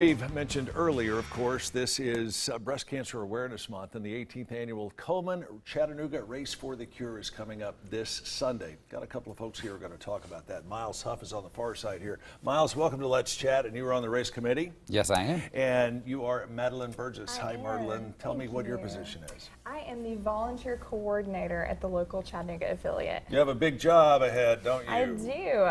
We've mentioned earlier, of course, this is Breast Cancer Awareness Month, and the 18th annual Komen Chattanooga Race for the Cure is coming up this Sunday. Got a couple of folks here who are going to talk about that. Miles Huff is on the far side here. Miles, welcome to Let's Chat, and you were on the race committee. Yes, I am. And you are Madeline Burgess. Hi, Madeline. Tell me what your position is. I am the volunteer coordinator at the local Chattanooga affiliate. You have a big job ahead, don't you? I do.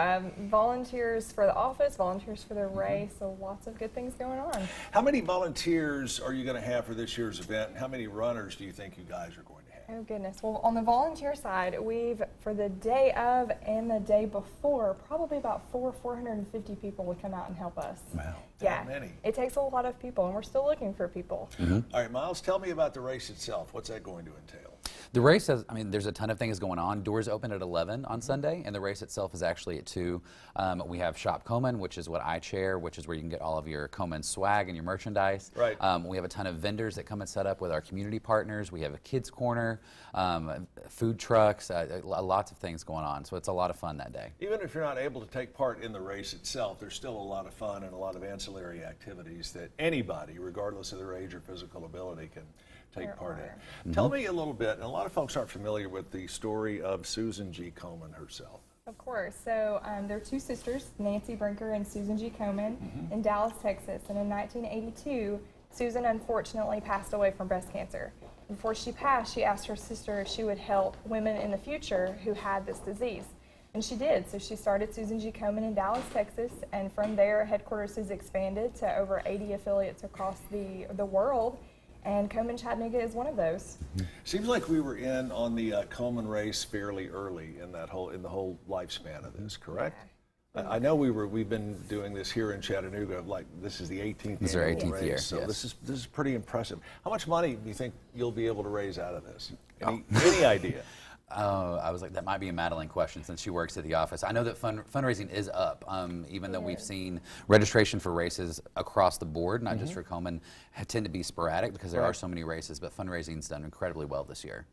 Volunteers for the office, volunteers for the race, so lots of good things going on. How many volunteers are you going to have for this year's event? How many runners do you think you guys are going to have? Oh goodness. Well, on the volunteer side, we've, for the day of and the day before, probably about 450 people would come out and help us. Wow, yeah, that many. It takes a lot of people, and we're still looking for people. All right, Miles, tell me about the race itself. What's that going to entail? The race has, there's a ton of things going on. Doors open at 11 on Sunday, and the race itself is actually at 2. We have Shop Komen, which is what I chair, which is where you can get all of your Komen swag and your merchandise. Right. We have a ton of vendors that come and set up with our community partners. We have a kids corner, food trucks, lots of things going on. So it's a lot of fun that day. Even if you're not able to take part in the race itself, there's still a lot of fun and a lot of ancillary activities that anybody, regardless of their age or physical ability, can take part in. Tell me a little bit, and a lot of folks aren't familiar with the story of Susan G. Komen herself. Of course. So there are two sisters, Nancy Brinker and Susan G. Komen, in Dallas, Texas. And in 1982, Susan unfortunately passed away from breast cancer. Before she passed, she asked her sister if she would help women in the future who had this disease. And she did. So she started Susan G. Komen in Dallas, Texas. And from there, headquarters has expanded to over 80 affiliates across the world. And Komen Chattanooga is one of those. Seems like we were in on the Komen race fairly early in the whole lifespan of this, correct? Yeah. I know we've been doing this here in Chattanooga. Like this is the 18th. This is our 18th race, year. So yes. this is pretty impressive. How much money do you think you'll be able to raise out of this? Any idea? I was like, that might be a Madeline question since she works at the office. I know that fundraising is up, even though we've seen registration for races across the board, not just for Komen, tend to be sporadic because there are so many races, but fundraising's done incredibly well this year.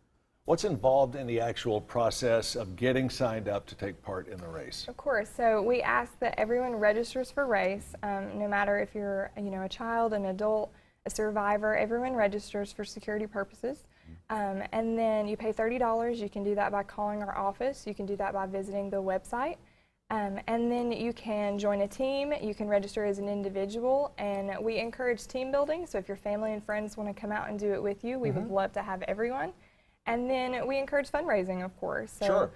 What's involved in the actual process of getting signed up to take part in the race? Of course. So we ask that everyone registers for race, no matter if you're a child, an adult, a survivor, everyone registers for security purposes. And then you pay $30. You can do that by calling our office. You can do that by visiting the website. And then you can join a team. You can register as an individual. And we encourage team building. So if your family and friends want to come out and do it with you, we would love to have everyone. And then we encourage fundraising, of course. So, sure.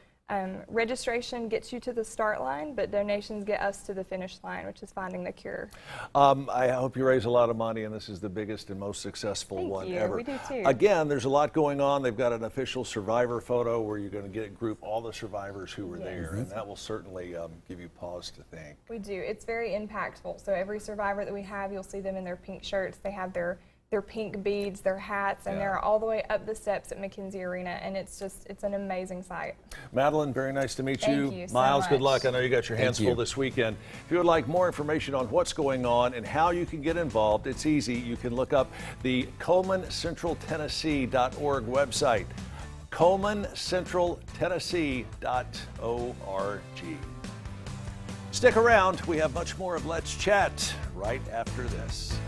Registration gets you to the start line, but donations get us to the finish line, which is finding the cure. I hope you raise a lot of money, and this is the biggest and most successful one ever. We do too. Again, there's a lot going on. They've got an official survivor photo where you're going to group all the survivors who were there, and that will certainly give you pause to think. We do. It's very impactful. So every survivor that we have, you'll see them in their pink shirts. They have their pink beads, their hats, and they're all the way up the steps at McKenzie Arena, and it's an amazing sight. Madeline, very nice to meet you. Thank you so Miles, much. good luck. I know you got your hands full this weekend. If you would like more information on what's going on and how you can get involved, it's easy. You can look up the KomenCentralTennessee.org website, KomenCentralTennessee.org. Stick around. We have much more of Let's Chat right after this.